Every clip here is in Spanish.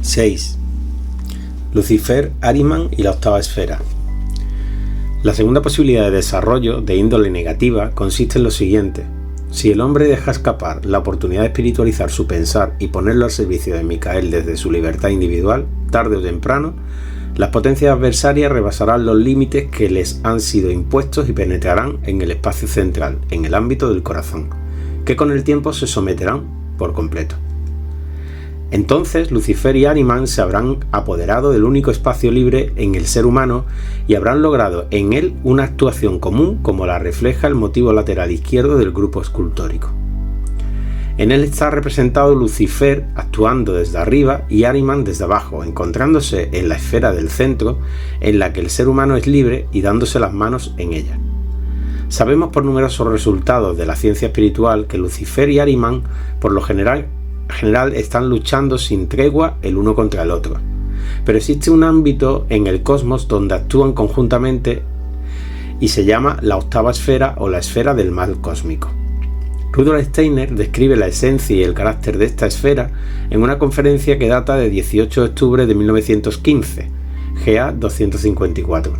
6. Lucifer, Ahriman y la octava esfera. La segunda posibilidad de desarrollo de índole negativa consiste en lo siguiente. Si el hombre deja escapar la oportunidad de espiritualizar su pensar y ponerlo al servicio de Micael desde su libertad individual, tarde o temprano, las potencias adversarias rebasarán los límites que les han sido impuestos y penetrarán en el espacio central, en el ámbito del corazón, que con el tiempo se someterán por completo. Entonces Lucifer y Ahriman se habrán apoderado del único espacio libre en el ser humano y habrán logrado en él una actuación común como la refleja el motivo lateral izquierdo del grupo escultórico. En él está representado Lucifer actuando desde arriba y Ahriman desde abajo, encontrándose en la esfera del centro en la que el ser humano es libre y dándose las manos en ella. Sabemos por numerosos resultados de la ciencia espiritual que Lucifer y Ahriman por lo general están luchando sin tregua el uno contra el otro, pero existe un ámbito en el cosmos donde actúan conjuntamente y se llama la octava esfera o la esfera del mal cósmico. Rudolf Steiner describe la esencia y el carácter de esta esfera en una conferencia que data de 18 de octubre de 1915, GA 254.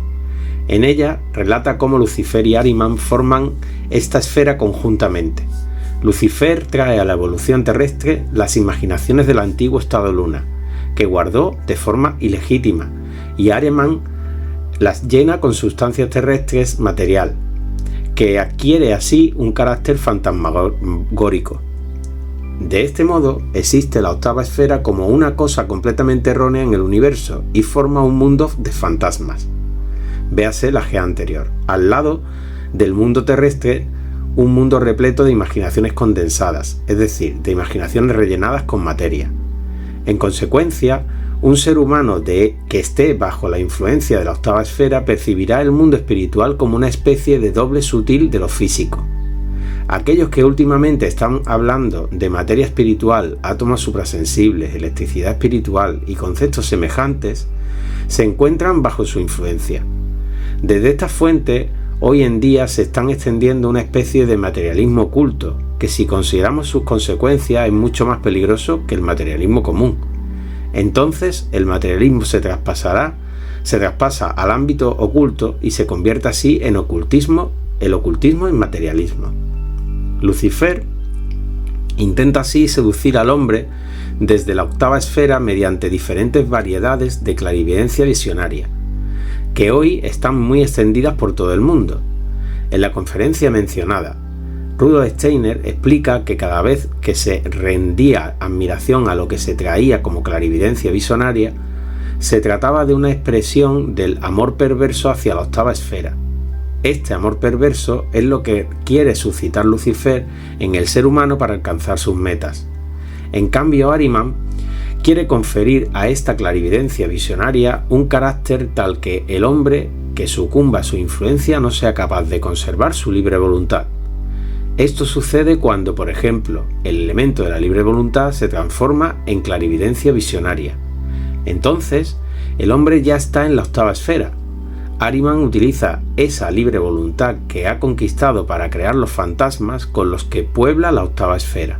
En ella relata cómo Lucifer y Ahriman forman esta esfera conjuntamente. Lucifer trae a la evolución terrestre las imaginaciones del antiguo estado luna, que guardó de forma ilegítima, y Ahriman las llena con sustancias terrestres material, que adquiere así un carácter fantasmagórico. De este modo, existe la octava esfera como una cosa completamente errónea en el universo y forma un mundo de fantasmas. Véase la GEA anterior. Al lado del mundo terrestre, un mundo repleto de imaginaciones condensadas, es decir, de imaginaciones rellenadas con materia. En consecuencia, un ser humano que esté bajo la influencia de la octava esfera percibirá el mundo espiritual como una especie de doble sutil de lo físico. Aquellos que últimamente están hablando de materia espiritual, átomos suprasensibles, electricidad espiritual y conceptos semejantes, se encuentran bajo su influencia. Desde esta fuente, hoy en día se están extendiendo una especie de materialismo oculto, que si consideramos sus consecuencias es mucho más peligroso que el materialismo común. Entonces el materialismo se traspasa al ámbito oculto y se convierte así en ocultismo, el ocultismo en materialismo. Lucifer intenta así seducir al hombre desde la octava esfera mediante diferentes variedades de clarividencia visionaria, que hoy están muy extendidas por todo el mundo. En la conferencia mencionada, Rudolf Steiner explica que cada vez que se rendía admiración a lo que se traía como clarividencia visionaria, se trataba de una expresión del amor perverso hacia la octava esfera. Este amor perverso es lo que quiere suscitar Lucifer en el ser humano para alcanzar sus metas. En cambio, Ahriman quiere conferir a esta clarividencia visionaria un carácter tal que el hombre que sucumba a su influencia no sea capaz de conservar su libre voluntad. Esto sucede cuando, por ejemplo, el elemento de la libre voluntad se transforma en clarividencia visionaria. Entonces, el hombre ya está en la octava esfera. Ahriman utiliza esa libre voluntad que ha conquistado para crear los fantasmas con los que puebla la octava esfera.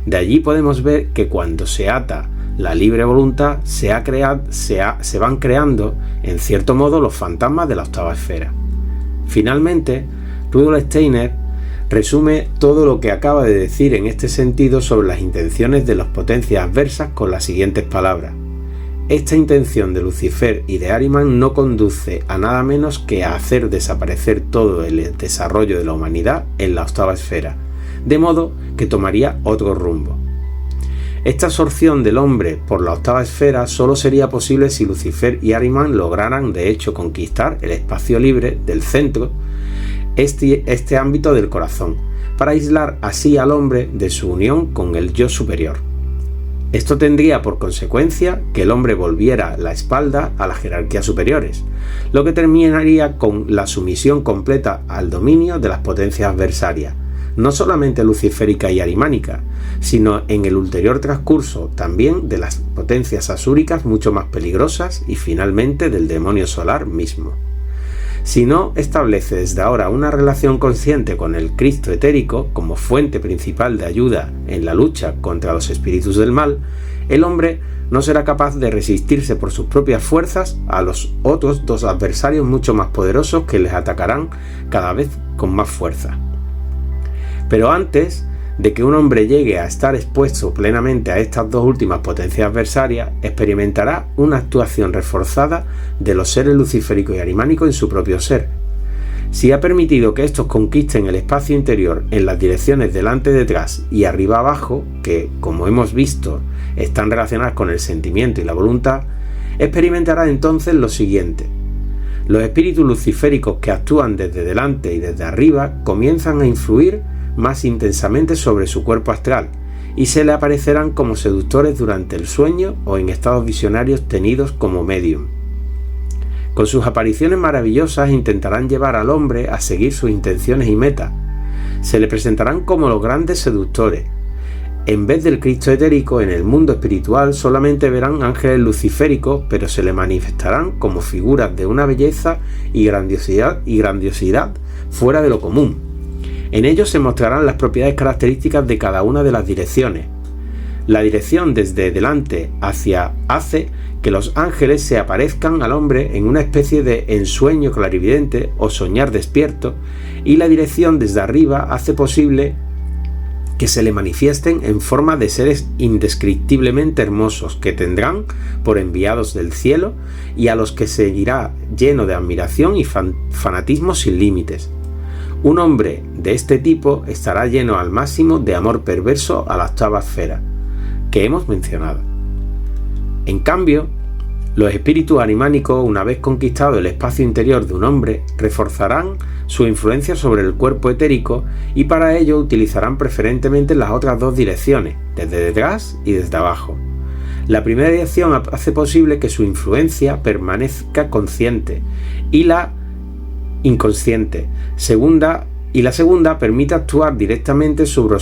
De allí podemos ver que cuando se ata la libre voluntad se van creando, en cierto modo, los fantasmas de la octava esfera. Finalmente, Rudolf Steiner resume todo lo que acaba de decir en este sentido sobre las intenciones de las potencias adversas con las siguientes palabras. Esta intención de Lucifer y de Ahriman no conduce a nada menos que a hacer desaparecer todo el desarrollo de la humanidad en la octava esfera, de modo que tomaría otro rumbo. Esta absorción del hombre por la octava esfera solo sería posible si Lucifer y Ahriman lograran de hecho conquistar el espacio libre del centro, este ámbito del corazón, para aislar así al hombre de su unión con el yo superior. Esto tendría por consecuencia que el hombre volviera la espalda a las jerarquías superiores, lo que terminaría con la sumisión completa al dominio de las potencias adversarias, no solamente luciférica y ahrimánica, sino en el ulterior transcurso también de las potencias asúricas mucho más peligrosas y finalmente del demonio solar mismo. Si no establece desde ahora una relación consciente con el Cristo etérico como fuente principal de ayuda en la lucha contra los espíritus del mal, el hombre no será capaz de resistirse por sus propias fuerzas a los otros dos adversarios mucho más poderosos que les atacarán cada vez con más fuerza. Pero antes de que un hombre llegue a estar expuesto plenamente a estas dos últimas potencias adversarias, experimentará una actuación reforzada de los seres luciféricos y arimánicos en su propio ser. Si ha permitido que estos conquisten el espacio interior en las direcciones delante, detrás y arriba abajo, que, como hemos visto, están relacionadas con el sentimiento y la voluntad, experimentará entonces lo siguiente. Los espíritus luciféricos que actúan desde delante y desde arriba comienzan a influir más intensamente sobre su cuerpo astral y se le aparecerán como seductores durante el sueño o en estados visionarios tenidos como medium. Con sus apariciones maravillosas intentarán llevar al hombre a seguir sus intenciones y metas. Se le presentarán como los grandes seductores. En vez del Cristo etérico en el mundo espiritual solamente verán ángeles luciféricos, pero se le manifestarán como figuras de una belleza y grandiosidad fuera de lo común. En ellos se mostrarán las propiedades características de cada una de las direcciones. La dirección desde delante hace que los ángeles se aparezcan al hombre en una especie de ensueño clarividente o soñar despierto, y la dirección desde arriba hace posible que se le manifiesten en forma de seres indescriptiblemente hermosos que tendrán por enviados del cielo y a los que seguirá lleno de admiración y fanatismo sin límites. Un hombre de este tipo estará lleno al máximo de amor perverso a la octava esfera que hemos mencionado. En cambio, los espíritus arimánicos, una vez conquistado el espacio interior de un hombre, reforzarán su influencia sobre el cuerpo etérico y para ello utilizarán preferentemente las otras dos direcciones, desde detrás y desde abajo. La primera dirección hace posible que su influencia permanezca consciente y la inconsciente. La segunda permite actuar directamente sobre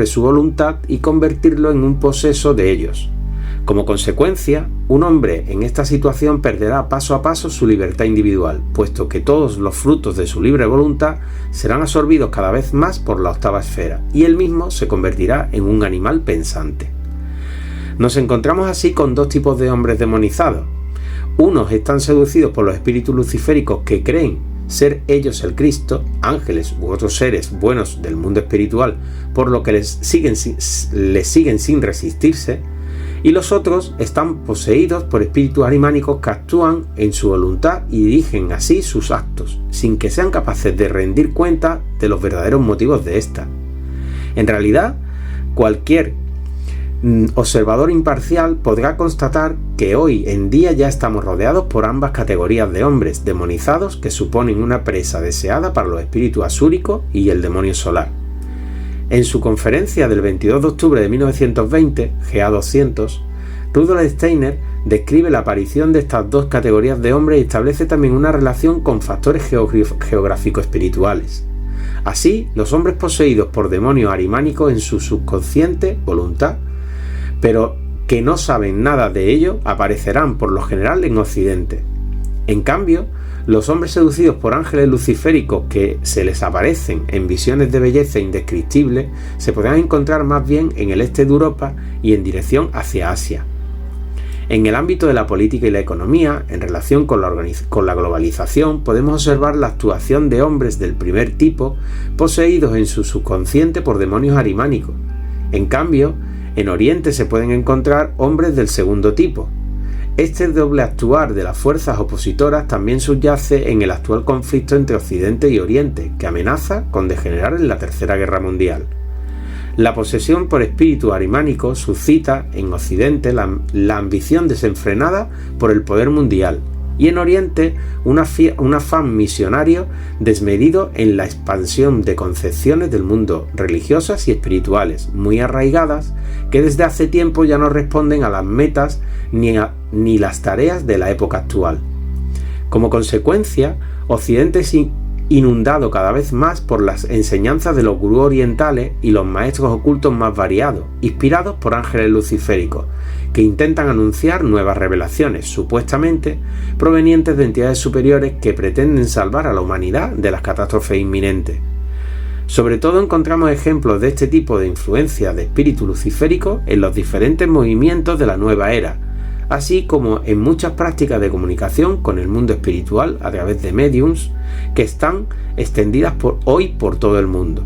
su voluntad y convertirlo en un poseso de ellos. Como consecuencia, un hombre en esta situación perderá paso a paso su libertad individual, puesto que todos los frutos de su libre voluntad serán absorbidos cada vez más por la octava esfera, y él mismo se convertirá en un animal pensante. Nos encontramos así con dos tipos de hombres demonizados. Unos están seducidos por los espíritus luciféricos que creen ser ellos el Cristo, ángeles u otros seres buenos del mundo espiritual, por lo que les siguen sin resistirse, y los otros están poseídos por espíritus arimánicos que actúan en su voluntad y dirigen así sus actos, sin que sean capaces de rendir cuenta de los verdaderos motivos de ésta. En realidad, cualquier observador imparcial podrá constatar que hoy en día ya estamos rodeados por ambas categorías de hombres demonizados que suponen una presa deseada para los espíritus asúricos y el demonio solar. En su conferencia del 22 de octubre de 1920, GA200, Rudolf Steiner describe la aparición de estas dos categorías de hombres y establece también una relación con factores geográficos espirituales. Así, los hombres poseídos por demonios arimánicos en su subconsciente voluntad, pero que no saben nada de ello, aparecerán por lo general en Occidente. En cambio, los hombres seducidos por ángeles luciféricos que se les aparecen en visiones de belleza indescriptible se podrán encontrar más bien en el este de Europa y en dirección hacia Asia. En el ámbito de la política y la economía, en relación con la globalización, podemos observar la actuación de hombres del primer tipo poseídos en su subconsciente por demonios arimánicos. En cambio, en Oriente se pueden encontrar hombres del segundo tipo. Este doble actuar de las fuerzas opositoras también subyace en el actual conflicto entre Occidente y Oriente, que amenaza con degenerar en la Tercera Guerra Mundial. La posesión por espíritu arimánico suscita en Occidente la ambición desenfrenada por el poder mundial, y en Oriente un afán misionario desmedido en la expansión de concepciones del mundo religiosas y espirituales muy arraigadas que desde hace tiempo ya no responden a las metas ni las tareas de la época actual. Como consecuencia, Occidente es inundado cada vez más por las enseñanzas de los gurús orientales y los maestros ocultos más variados, inspirados por ángeles luciféricos, que intentan anunciar nuevas revelaciones, supuestamente provenientes de entidades superiores que pretenden salvar a la humanidad de las catástrofes inminentes. Sobre todo encontramos ejemplos de este tipo de influencia de espíritu luciférico en los diferentes movimientos de la nueva era, así como en muchas prácticas de comunicación con el mundo espiritual a través de mediums que están extendidas hoy por todo el mundo.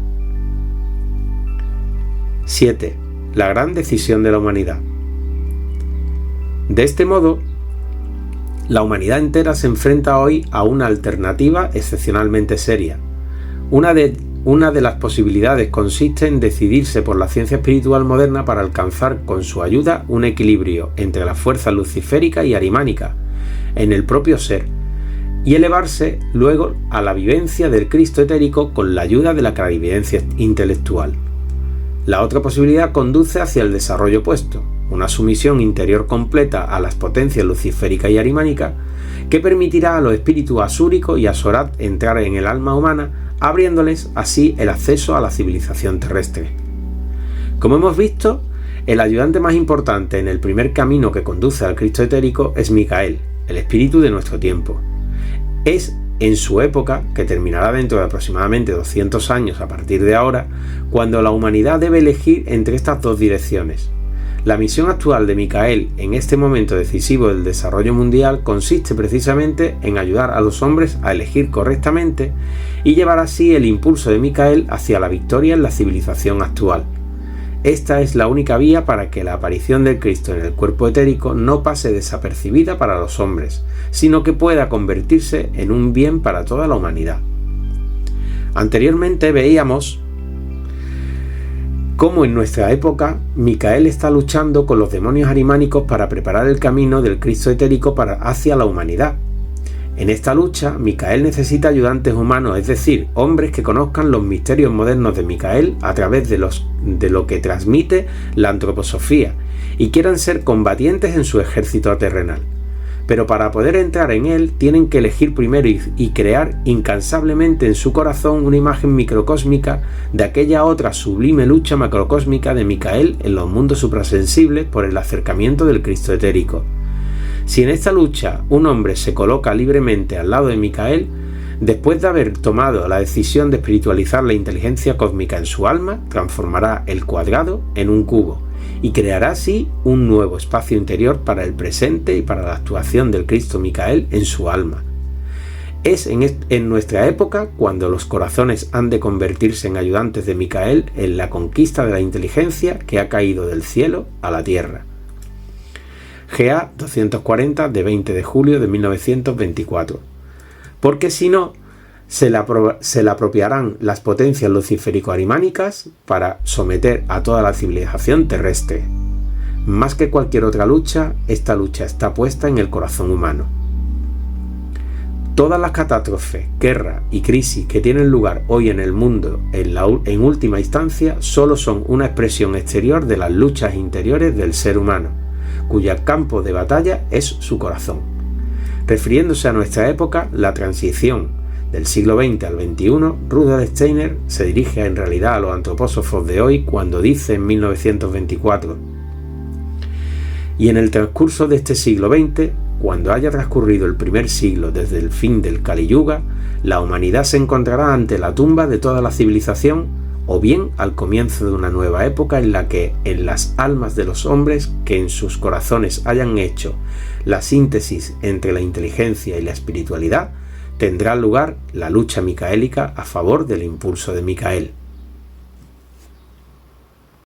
7. La gran decisión de la humanidad. De este modo, la humanidad entera se enfrenta hoy a una alternativa excepcionalmente seria. Una de las posibilidades consiste en decidirse por la ciencia espiritual moderna para alcanzar con su ayuda un equilibrio entre la fuerza luciférica y arimánica en el propio ser y elevarse luego a la vivencia del Cristo etérico con la ayuda de la clarividencia intelectual. La otra posibilidad conduce hacia el desarrollo opuesto, una sumisión interior completa a las potencias luciférica y arimánica que permitirá a los espíritus asúricos y asorat entrar en el alma humana, abriéndoles así el acceso a la civilización terrestre. Como hemos visto, el ayudante más importante en el primer camino que conduce al Cristo etérico es Micael, el espíritu de nuestro tiempo. Es en su época, que terminará dentro de aproximadamente 200 años a partir de ahora, cuando la humanidad debe elegir entre estas dos direcciones. La misión actual de Micael en este momento decisivo del desarrollo mundial consiste precisamente en ayudar a los hombres a elegir correctamente y llevar así el impulso de Micael hacia la victoria en la civilización actual. Esta es la única vía para que la aparición del Cristo en el cuerpo etérico no pase desapercibida para los hombres, sino que pueda convertirse en un bien para toda la humanidad. Anteriormente veíamos cómo en nuestra época Micael está luchando con los demonios arimánicos para preparar el camino del Cristo etérico hacia la humanidad. En esta lucha, Micael necesita ayudantes humanos, es decir, hombres que conozcan los misterios modernos de Micael a través de lo que transmite la antroposofía y quieran ser combatientes en su ejército terrenal. Pero para poder entrar en él tienen que elegir primero y crear incansablemente en su corazón una imagen microcósmica de aquella otra sublime lucha macrocósmica de Micael en los mundos suprasensibles por el acercamiento del Cristo etérico. Si en esta lucha un hombre se coloca libremente al lado de Micael, después de haber tomado la decisión de espiritualizar la inteligencia cósmica en su alma, transformará el cuadrado en un cubo y creará así un nuevo espacio interior para el presente y para la actuación del Cristo Micael en su alma. Es en nuestra época cuando los corazones han de convertirse en ayudantes de Micael en la conquista de la inteligencia que ha caído del cielo a la tierra. GA 240 de 20 de julio de 1924. Porque si no, se la apropiarán las potencias luciférico-arimánicas para someter a toda la civilización terrestre. Más que cualquier otra lucha, esta lucha está puesta en el corazón humano. Todas las catástrofes, guerras y crisis que tienen lugar hoy en el mundo en última instancia solo son una expresión exterior de las luchas interiores del ser humano, cuyo campo de batalla es su corazón. Refiriéndose a nuestra época, la transición del siglo XX al XXI, Rudolf Steiner se dirige en realidad a los antropósofos de hoy cuando dice en 1924: y en el transcurso de este siglo XX, cuando haya transcurrido el primer siglo desde el fin del Kali Yuga, la humanidad se encontrará ante la tumba de toda la civilización, o bien al comienzo de una nueva época en la que en las almas de los hombres que en sus corazones hayan hecho la síntesis entre la inteligencia y la espiritualidad, tendrá lugar la lucha micaélica a favor del impulso de Micael.